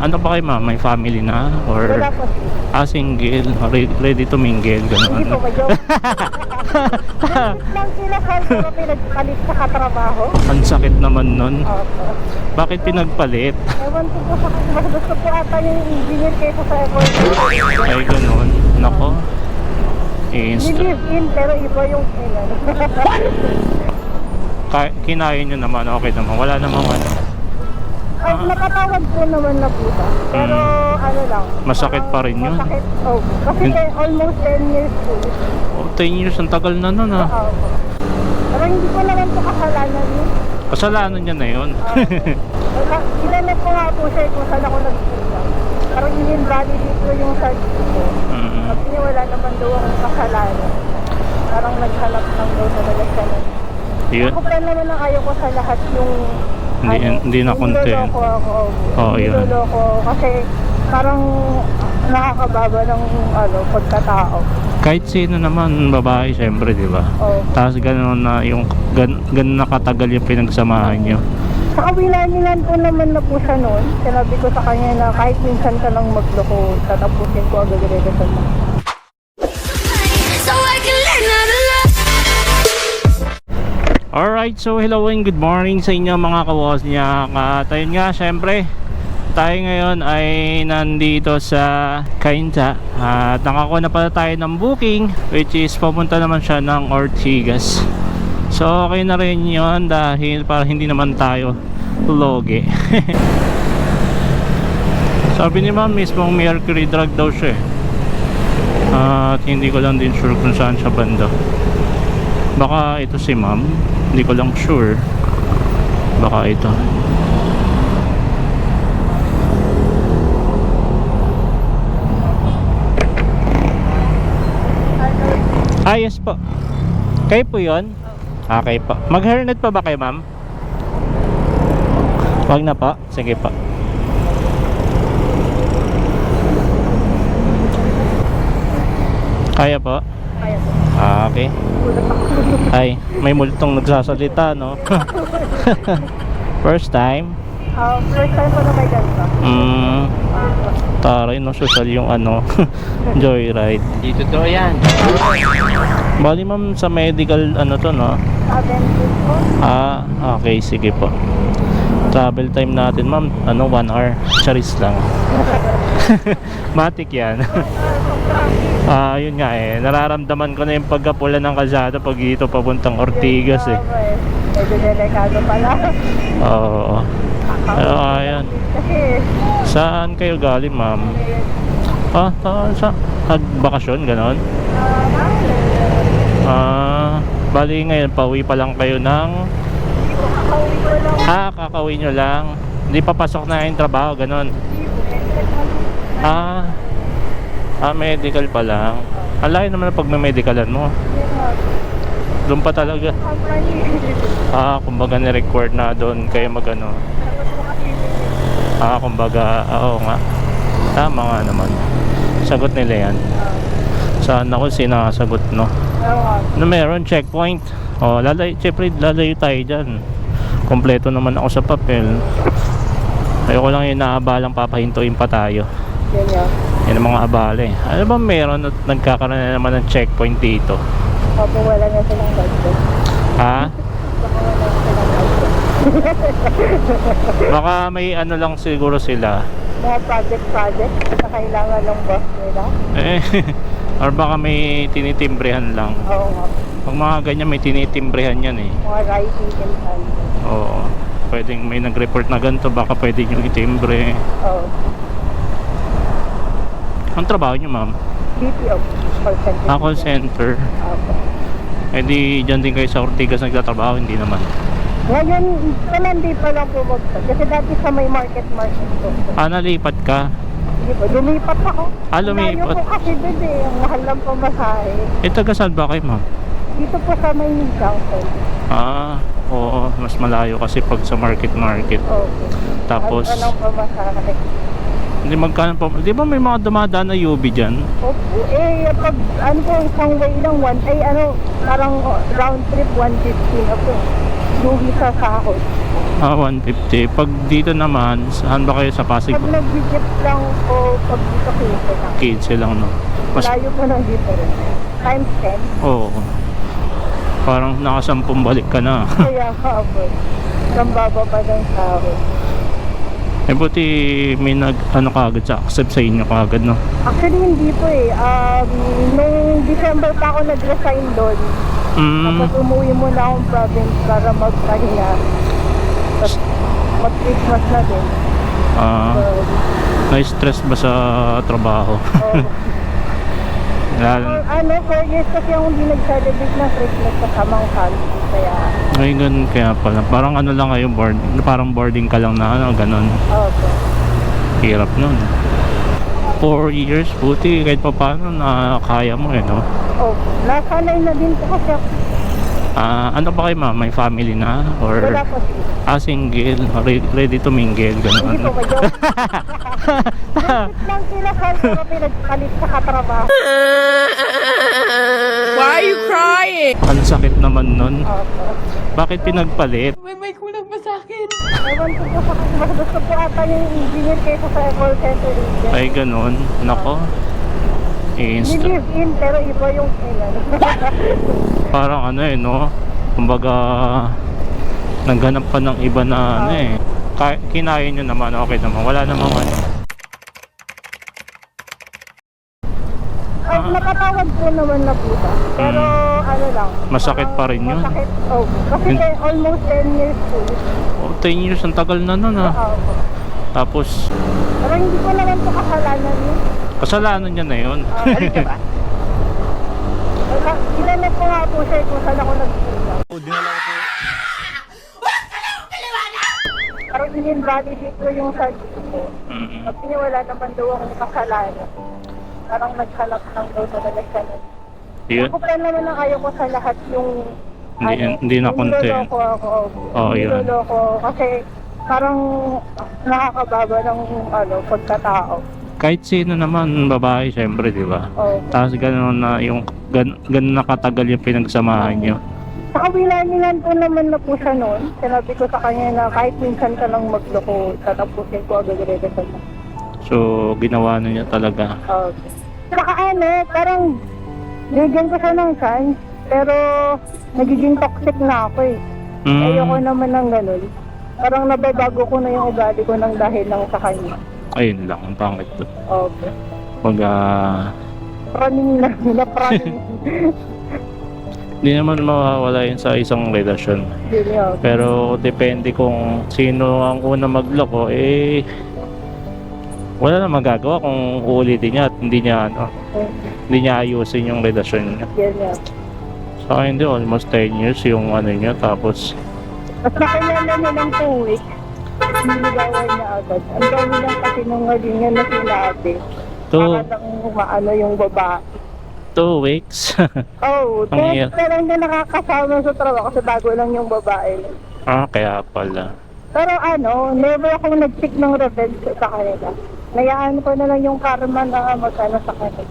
Ano ba kayo ma'am? May family na? Or Wala po. single? Ready to mingle? Hindi Ganun. po ba-joke? Lang sila sa pero pinagpalit sa katrabaho. Ang sakit naman nun. Opo. Bakit pinagpalit? Ewan ko po sa mas gusto po ata yung engineer kaysa sa airport. Ay ganun. Nako. Live-in pero iba yung Kinaya nyo naman. Okay naman. Wala namang ano. Ay, nakatawag po naman na po siya. Pero ano lang. Masakit pa rin yun. Masakit. Oh, kasi almost 10 years po. 10 years. Ang tagal na nun ah. Opo. Pero hindi ko naman po kasalanan yun. Kasalanan niya na yun. Sinanap ko nga po siya kung saan ako nagpunta. Parang in-invalidate ko yung search ko. Sabi niya wala naman daw akong kasalanan. Parang naghanap lang daw talaga siya nun. Yun. Ako pa naman ang ayaw ko sa lahat yung Hindi na content. niloloko ako. Oo, yun. Niloloko kasi parang nakakababa ng pagkatao. Kahit sino naman babae syempre, di ba? Oo. Tapos gano'n na yung gano'n nakatagal yung pinagsamahan nyo. Sa kawilaningan ko naman na po siya noon. Sinabi ko sa kanya na kahit minsan ka lang magloko, tatapusin ko agad relasyon mo. Alright, so hello and good morning sa inyo mga kawas niya. At ayun nga, syempre tayo ngayon ay nandito sa Cainta. At nakakuha na pala tayo ng booking, which is pupunta naman siya ng Ortigas. So okay na rin yun dahil para hindi naman tayo loge. Sabi ni ma'am mismong Mercury drug daw siya At hindi ko lang din sure kung saan siya banda. Baka ito si ma'am, hindi ko lang sure. Baka ito. Yes po. Kayo po yun? Okay po. Mag-hairnet pa ba kayo ma'am? Wag na po. Sige po. Kaya po? Kaya po. Okay. Ay, may multong nagsasalita, no? First time? First time ko na may ganito. Taray, no? Social yung joyride. Dito to yan. Bali ma'am sa medical to, no? Adventist po. Okay, sige po. Travel time natin ma'am, 1 hour. Charis lang. Matik yan. Yun nga nararamdaman ko na yung pagkapula ng kalsada pag dito papuntang Ortigas Medyo delikado pala. Oo. Ayan. Kasi Saan kayo galing ma'am? Sa bakasyon, ganon? Bali ngayon pauwi pa lang kayo ng kakauwi ko lang. kakauwi nyo lang. Hindi pa pasok na yung trabaho, ganon? Medical pa lang. Alayo naman pag may medicalan mo. Doon pa talaga. Kumbaga ni-record na doon kayo magano. Kumbaga, oo nga. Tama nga naman. Sagot nila yan. Saan ako sinasagot, no? Meron checkpoint. Siyempre lalayo tayo dyan. Kompleto naman ako sa papel. Ayoko lang yung naabalang papahintuin pa tayo. Yan ang mga abala Ano ba meron at nagkakaroon na naman ng checkpoint dito? Opo, wala na silang budget. Baka wala na silang budget. Baka may lang siguro sila. Mga project na kailangan ng boss nila. Or baka may tinitimbrehan lang. Oo nga. Pag mga ganyan may tinitimbrehan yan Mga writing and Oo. Pwedeng may nag-report na ganito, baka pwede nyo itimbre. Oo. Ang trabaho nyo ma'am? BPO. Call center. Call center. Opo. Di dyan din kayo sa Ortigas nagtatrabaho? Hindi naman. Ngayon, hindi pa lang po kasi dati sa may market po. Nalipat ka? Hindi po, lumipat ako. Lumipat. Malayo po kasi doon ang mahal lang pamasahe. Taga saan ba kayo ma'am? Dito po sa may junction. Oo, mas malayo kasi pag sa market. Okay. Tapos Anong pamasahe? hindi magkano pa. Di ba may mga dumadaan na UB dyan? Opo, pag isang way lang, parang round trip 150 na po. Lugi sa sahod. 150. Pag dito naman, saan ba kayo sa Pasig? Pag nag-jeep lang o pag dito 15 lang. 15 lang, no? Mas, Layo po ng difference. Times 10. oo. Parang nakasampung balik ka na. Kaya kapon. Ang baba pa ng sahod. Eh, buti may ano kagad sa accept sa inyo kagad, no? Actually, hindi po eh. Nung December pa ako nag-resign doon. Tapos umuwi muna akong province para magpahinga. Tapos mag-Christmas na din. Na-stress ba sa trabaho? Lalo, 4 years kasi ako hindi nag-celebrate ng Christmas kasamang family. Kaya, ay, ganun kaya pala. Parang ano lang kayo, parang boarding ka lang na ano, ganun. okay. Hirap nun. 4 years, buti kahit pa paano na kaya mo eh, no? Nasanay na din po kasi ako. Ano ba kayo, ma'am? May family na? Or Wala po siya. single? Ready to mingle? Hindi Ganun. po, mag-joke. Lang sila sa pero pinagpalit sa katrabaho. Why are you crying? Ang sakit naman nun. Opo. Bakit pinagpalit? May kulang pa sa akin. Ewan ko po sa mas gusto po ata yung engineer kaysa sa call center agent. Ay, ganun. Nako. Insta. Nilive-in pero iba yung kailan. Parang ano eh, no? Kumbaga, naghanap pa ng iba na ano eh. Kinaya nyo naman, okay naman. Wala namang ano. Nakatawad po naman na po siya. Pero ano lang. Masakit pa rin yun. Masakit. Kasi almost 10 years po. 10 years, ang tagal na nun ah. Opo. Tapos, Pero hindi ko naman po kasalanan yun. kasalanan niya na yun. Ano ba? Dinala ko nga po siya kung saan ako nagpunta. Parang in-invalidate ko yung sarili ko. At wala naman daw akong kasalanan. Parang naghanap ng daw sa nagkasalan. Yun. Ako pa naman ang ayaw ko sa lahat yung Hindi na konti. niloloko ako. Oo, yun. Niloloko kasi parang nakakababa ng pagkatao. Kahit sino naman babae, syempre, di ba? Oh. Tapos gano'n na yung gano'n nakatagal yung pinagsamahan nyo. Sa kabilangan ko naman na po siya noon. Sinabi ko sa kanya na kahit minsan ka lang magloko, tatapusin ko agad rin sa So, ginawa na niya talaga. Saka parang bigyan ko siya ng chance. Pero nagiging toxic na ako eh. Ayoko naman ng ganun. Parang nababago ko na yung ugali ko ng dahil lang sa kanya. Ayun lang, ang pangit to. Okay. Pag, Praning na, praning. hindi naman mawawala yun sa isang relasyon. Yun yun. Pero depende kung sino ang una magloko, eh wala na magagawa kung uulitin niya at hindi niya ayusin yung relasyon niya. Yun yun. Sa akin din, almost 10 years yung ano niya, tapos Mas nakilala niya ng 2 weeks. Niligawan niya agad. Ang dami lang kasi nung ngayon niya na sinabi. Para lang yung babae. 2 weeks. Oh, Ang hirap. pero hindi nakakasama sa trabaho kasi bago lang yung babae. Kaya pala. Pero never akong nag-seek ng revenge sa kanila. Nayaan ko na lang yung karma na magkano sa kanila.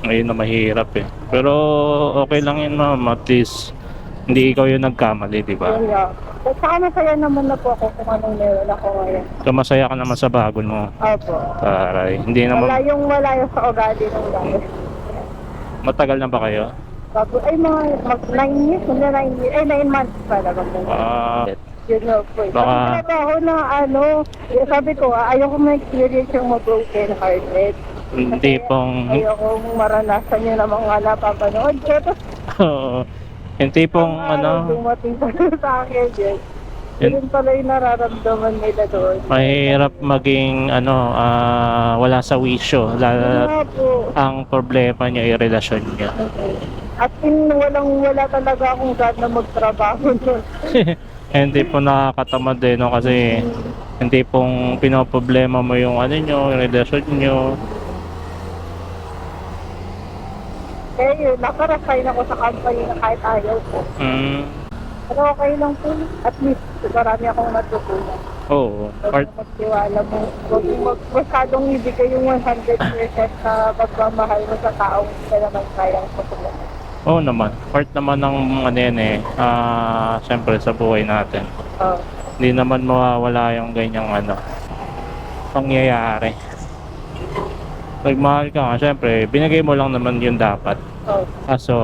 Ayun na mahirap eh. Pero okay lang yun, ma'am. At least hindi ikaw yung nagkamali, di ba? Yun yun. At saka masaya naman na po ako kung anong meron ako ngayon. So masaya ka naman sa bago mo. Opo. Taray. Hindi naman, Wala yung sa ugali ng dahil. matagal na ba kayo? Bago, mga 9 years, 9 months pala. Yun nga po. Baka- Sabi trabaho na sabi ko, ayoko ma-experience yung ma-broken hearted. Hindi pong, Ayoko maranasan yun ng mga napapanood. Pero yung tipong dumating pa sa akin yun. Yun pala yung nararamdaman nila doon. mahirap maging wala sa wisyo. Yun Lalo nga po. ang problema niya ay relasyon niya. At wala talaga akong gana magtrabaho doon. Hindi po nakakatamad din, no? Kasi hindi pong pinoproblema mo yung yung relasyon nyo. Kaya yun, nakaresign ako sa company na kahit ayaw ko. Pero okay lang po. At least, marami akong natutunan. Oo. Huwag mo magtiwala mo. Huwag mo masyadong ibigay yung 100% sa pagmamahal mo sa taong hindi ka naman kayang patulan. Oo naman. Part naman ng siyempre sa buhay natin. Hindi naman mawawala yung ganyang pangyayari. Nagmahal ka nga, syempre, binigay mo lang naman yun dapat. Oh, Kaso,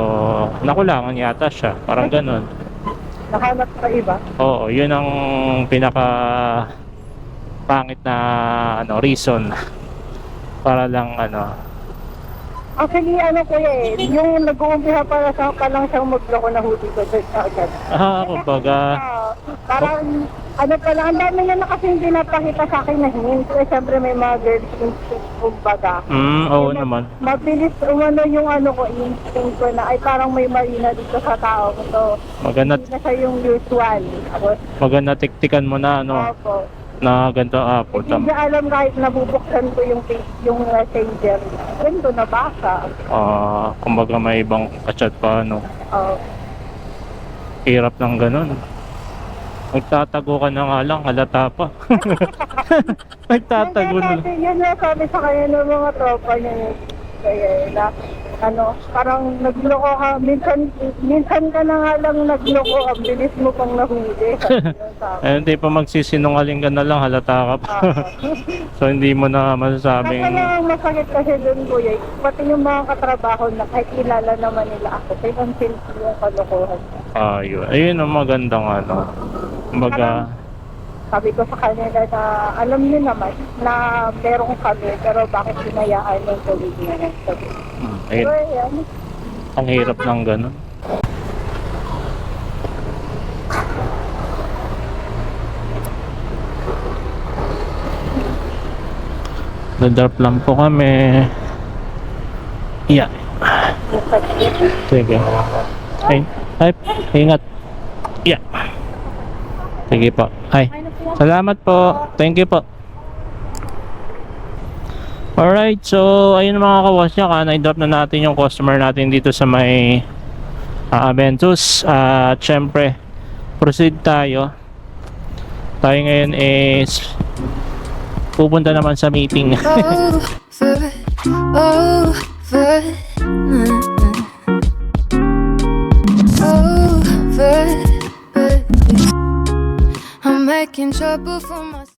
nakulangan yata siya. Parang ganun. nahanap pa iba. Oo, yun ang pinaka pangit na reason para lang Actually, kuya yung nag-uumpisa para sa pa lang siyang magloko na huli ko sa agad. kumbaga, Parang, pa lang, ang dami niya na kasi pinapakita sa akin na hint. Eh, siyempre may mga girls instinct, kumbaga. oo naman. Mabilis yung instinct ko na, ay parang may mali na dito sa tao. So, Maganda, hindi na siya yung usual. Tapos, maganda tiktikan mo na opo. na ganito Hindi niya alam kahit nabubuksan ko yung messenger. Ganito nabasa. kumbaga may ibang kachat pa Oh. hirap ng ganun. Magtatago ka na nga lang, halata pa. Magtatago na lang. Yun na sabi sa kanya ng mga tropa niya kaya na parang nagloko ka, minsan ka na nga lang nagloko, ang bilis mo pang nahuli. Hindi pa magsisinungaling ka na lang, halata ka pa. So hindi mo na masasabing Kaya ang masakit kasi doon, kuya, pati yung mga katrabaho na kahit kilala naman nila ako, pinansin ko yung kalokohan. ayun ang magandang kumbaga, Sabi ko sa kanila na alam niyo naman na meron kami, pero bakit hinayaan yung tuloy na yan? ayun, So, ayan. ang hirap ng ganun. Nadrop lang po kami. Yeah. Sige. Ay, ingat. Yeah. Sige po. Ay. Salamat po. Thank you po. Alright, so ayun mga kawasyak, na-drop na natin yung customer natin dito sa may Aventus. At syempre, proceed tayo. Tayo ngayon is pupunta naman sa meeting. I'm making trouble for myself.